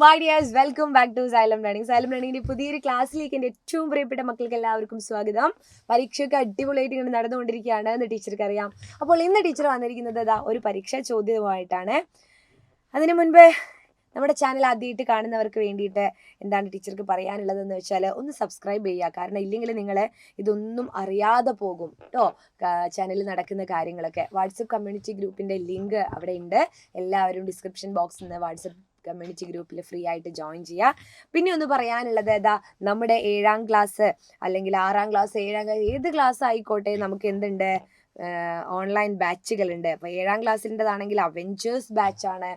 My dears, welcome back to Xylem learning. Xylem ലേണിംഗിന്റെ പുതിയൊരു ക്ലാസ്സിലേക്ക് എൻ്റെ ഏറ്റവും പ്രിയപ്പെട്ട മക്കൾക്ക് എല്ലാവർക്കും സ്വാഗതം. പരീക്ഷയൊക്കെ അടിപൊളിയായിട്ട് ഇങ്ങനെ നടന്നുകൊണ്ടിരിക്കുകയാണ് എന്ന് ടീച്ചർക്ക് അറിയാം. അപ്പോൾ ഇന്ന് ടീച്ചർ വന്നിരിക്കുന്നത് ഒരു പരീക്ഷാ ചോദ്യവുമായിട്ടാണ്. അതിനു മുൻപ് നമ്മുടെ ചാനൽ ആദ്യമായിട്ട് കാണുന്നവർക്ക് വേണ്ടിയിട്ട് എന്താണ് ടീച്ചർക്ക് പറയാനുള്ളതെന്ന് വെച്ചാൽ ഒന്ന് സബ്സ്ക്രൈബ് ചെയ്യുക. കാരണം ഇല്ലെങ്കിൽ നിങ്ങൾ ഇതൊന്നും അറിയാതെ പോകും കേട്ടോ. ചാനലിൽ നടക്കുന്ന കാര്യങ്ങളൊക്കെ വാട്സപ്പ് കമ്മ്യൂണിറ്റി ഗ്രൂപ്പിൻ്റെ ലിങ്ക് അവിടെ ഉണ്ട്. എല്ലാവരും ഡിസ്ക്രിപ്ഷൻ ബോക്സിൽ നിന്ന് വാട്സപ്പ് കമ്മ്യൂണിറ്റി ഗ്രൂപ്പിൽ ഫ്രീ ആയിട്ട് ജോയിൻ ചെയ്യുക. പിന്നെ ഒന്ന് പറയാനുള്ളത് നമ്മുടെ 7ാം ക്ലാസ് അല്ലെങ്കിൽ 6ാം ക്ലാസ് 7ാം ക്ലാസ് ഏത് ക്ലാസ് ആയിക്കോട്ടെ, നമുക്ക് എന്തുണ്ട്, ഓൺലൈൻ ബാച്ചുകളുണ്ട്. അപ്പോൾ 7ാം ക്ലാസ്സിൻ്റെതാണെങ്കിൽ അവെഞ്ചേഴ്സ് ബാച്ചാണ്.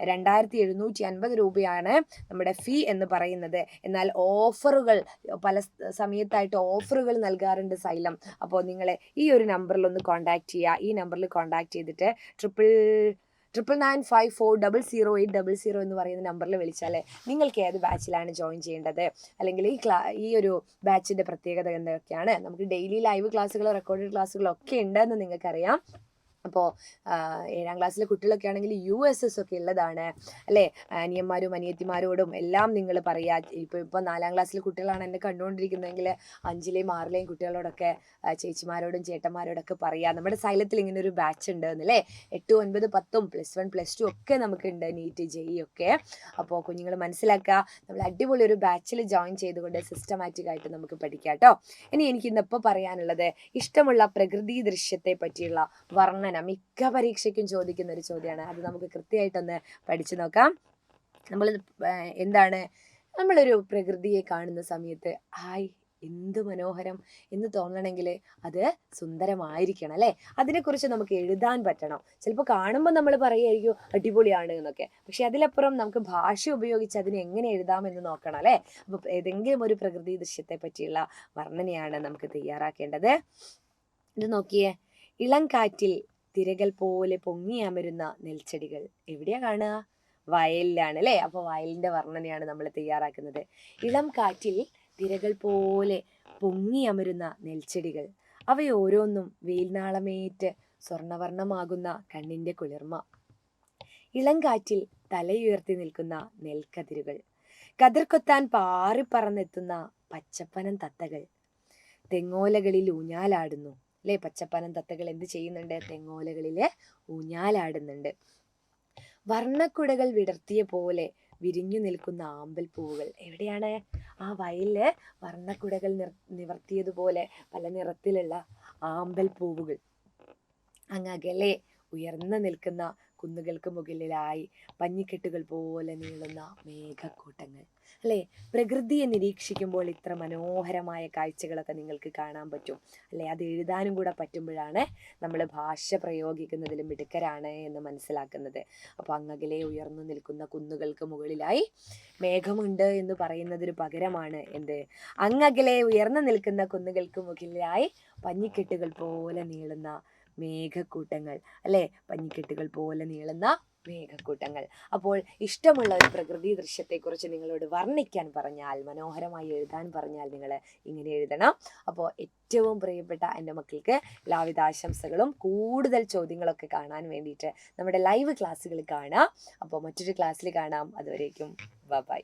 2750 രൂപയാണ് നമ്മുടെ ഫീ എന്ന് പറയുന്നത്. എന്നാൽ ഓഫറുകൾ പല സമയത്തായിട്ട് ഓഫറുകൾ നൽകാറുണ്ട് സൈലം. അപ്പോൾ നിങ്ങൾ ഈ ഒരു നമ്പറിൽ ഒന്ന് കോൺടാക്ട് ചെയ്യുക. ഈ നമ്പറിൽ കോൺടാക്ട് ചെയ്തിട്ട് 9995400800 എന്ന് പറയുന്ന നമ്പറിൽ വിളിച്ചാൽ നിങ്ങൾക്ക് ഏത് ബാച്ചിലാണ് ജോയിൻ ചെയ്യേണ്ടത്, അല്ലെങ്കിൽ ഈ ഒരു ബാച്ചിൻ്റെ പ്രത്യേകത എന്തൊക്കെയാണ്, നമുക്ക് ഡെയിലി ലൈവ് ക്ലാസ്സുകൾ റെക്കോർഡഡ് ക്ലാസ്സുകളൊക്കെ ഉണ്ടെന്ന് നിങ്ങൾക്കറിയാം. അപ്പോൾ 7ാം ക്ലാസ്സിലെ കുട്ടികളൊക്കെ ആണെങ്കിൽ USS ഒക്കെ ഉള്ളതാണ് അല്ലേ. അനിയന്മാരും അനിയത്തിമാരോടും എല്ലാം നിങ്ങൾ പറയുക. ഇപ്പോൾ 4ാം ക്ലാസ്സിലെ കുട്ടികളാണ് എന്നെ കണ്ടുകൊണ്ടിരിക്കുന്നതെങ്കിൽ 5ലെയും 6ലെയും കുട്ടികളോടൊക്കെ ചേച്ചിമാരോടും ചേട്ടന്മാരോടൊക്കെ പറയുക. നമ്മുടെ സൈലത്തിൽ ഇങ്ങനെ ഒരു ബാച്ച് ഉണ്ട് എന്നല്ലേ. 8, 9, 10, +1, +2 ഒക്കെ നമുക്കുണ്ട്, നീറ്റ് JEE ഒക്കെ. അപ്പോൾ കുഞ്ഞുങ്ങൾ മനസ്സിലാക്കുക, നമ്മൾ അടിപൊളി ഒരു ബാച്ചിൽ ജോയിൻ ചെയ്തുകൊണ്ട് സിസ്റ്റമാറ്റിക് ആയിട്ട് നമുക്ക് പഠിക്കാം കേട്ടോ. ഇനി എനിക്ക് ഇന്നിപ്പോൾ പറയാനുള്ളത് ഇഷ്ടമുള്ള പ്രകൃതി ദൃശ്യത്തെ പറ്റിയുള്ള വർണ്ണന മിക്ക പരീക്ഷയ്ക്കും ചോദിക്കുന്ന ഒരു ചോദ്യമാണ്. അത് നമുക്ക് കൃത്യമായിട്ടൊന്ന് പഠിച്ചു നോക്കാം. നമ്മളൊരു പ്രകൃതിയെ കാണുന്ന സമയത്ത് ഹായ് എന്ത് മനോഹരം എന്ന് തോന്നണമെങ്കിൽ അത് സുന്ദരമായിരിക്കണം അല്ലേ. അതിനെക്കുറിച്ച് നമുക്ക് എഴുതാൻ പറ്റണം. ചിലപ്പോൾ കാണുമ്പോൾ നമ്മൾ പറയുമായിരിക്കും അടിപൊളിയാണ് എന്നൊക്കെ, പക്ഷെ അതിലപ്പുറം നമുക്ക് ഭാഷ ഉപയോഗിച്ച് അതിനെ എങ്ങനെ എഴുതാമെന്ന് നോക്കണം അല്ലേ. അപ്പോൾ ഏതെങ്കിലും ഒരു പ്രകൃതി ദൃശ്യത്തെ പറ്റിയുള്ള വർണ്ണനയാണ് നമുക്ക് തയ്യാറാക്കേണ്ടത്. ഇത് നോക്കിയേ, ഇളം കാറ്റിൽ തിരകൾ പോലെ പൊങ്ങി അമരുന്ന നെൽച്ചെടികൾ എവിടെയാ കാണുക? വയലിലാണ് അല്ലേ. അപ്പോൾ വയലിൻ്റെ വർണ്ണനയാണ് നമ്മൾ തയ്യാറാക്കുന്നത്. ഇളം കാറ്റിൽ തിരകൾ പോലെ പൊങ്ങി അമരുന്ന നെൽച്ചെടികൾ, അവയോരോന്നും വെയിൽനാളമേറ്റ് സ്വർണ്ണവർണ്ണമാകുന്ന കണ്ണിൻ്റെ കുളിർമ. ഇളം കാറ്റിൽ തലയുയർത്തി നിൽക്കുന്ന നെൽക്കതിരുകൾ, കതിർക്കൊത്താൻ പാറിപ്പറന്നെത്തുന്ന പച്ചപ്പനം തത്തകൾ, തെങ്ങോലകളിൽ ഊഞ്ഞാലാടുന്നു അല്ലേ. പച്ചപ്പനം തത്തകൾ എന്ത് ചെയ്യുന്നുണ്ട്? തെങ്ങോലകളിൽ ഊഞ്ഞാലാടുന്നുണ്ട്. വർണ്ണക്കുടകൾ വിടർത്തിയ പോലെ വിരിഞ്ഞു നിൽക്കുന്ന ആമ്പൽ പൂവുകൾ എവിടെയാണ്? ആ വയലില് വർണ്ണക്കുടകൾ നിവർത്തിയതുപോലെ പല നിറത്തിലുള്ള ആമ്പൽ പൂവുകൾ. അങ്ങകലെ ഉയർന്നു നിൽക്കുന്ന കുന്നുകൾക്ക് മുകളിലായി പഞ്ഞിക്കെട്ടുകൾ പോലെ നീളുന്ന മേഘക്കൂട്ടങ്ങൾ അല്ലേ. പ്രകൃതിയെ നിരീക്ഷിക്കുമ്പോൾ ഇത്ര മനോഹരമായ കാഴ്ചകളൊക്കെ നിങ്ങൾക്ക് കാണാൻ പറ്റും അല്ലേ. അത് എഴുതാനും കൂടെ പറ്റുമ്പോഴാണ് നമ്മൾ ഭാഷ പ്രയോഗിക്കുന്നതിൽ മിടുക്കരാണ് എന്ന് മനസ്സിലാക്കുന്നത്. അപ്പോൾ അങ്ങകലെ ഉയർന്നു നിൽക്കുന്ന കുന്നുകൾക്ക് മുകളിലായി മേഘമുണ്ട് എന്ന് പറയുന്നതിന് പകരമാണ് എന്ത്? അങ്ങകലെ ഉയർന്നു നിൽക്കുന്ന കുന്നുകൾക്ക് മുകളിലായി പഞ്ഞിക്കെട്ടുകൾ പോലെ നീളുന്ന മേഘക്കൂട്ടങ്ങൾ അല്ലേ. പഞ്ഞിക്കെട്ടുകൾ പോലെ നീളുന്ന മേഘക്കൂട്ടങ്ങൾ. അപ്പോൾ ഇഷ്ടമുള്ള ഒരു പ്രകൃതി ദൃശ്യത്തെക്കുറിച്ച് നിങ്ങളോട് വർണ്ണിക്കാൻ പറഞ്ഞാൽ, മനോഹരമായി എഴുതാൻ പറഞ്ഞാൽ നിങ്ങൾ ഇങ്ങനെ എഴുതണം. അപ്പോൾ ഏറ്റവും പ്രിയപ്പെട്ട എൻ്റെ മക്കൾക്ക് എല്ലാവിധ ആശംസകളും. കൂടുതൽ ചോദ്യങ്ങളൊക്കെ കാണാൻ വേണ്ടിയിട്ട് നമ്മുടെ ലൈവ് ക്ലാസ്സുകൾ കാണാം. അപ്പോൾ മറ്റൊരു ക്ലാസ്സിൽ കാണാം. അതുവരേക്കും ബൈ.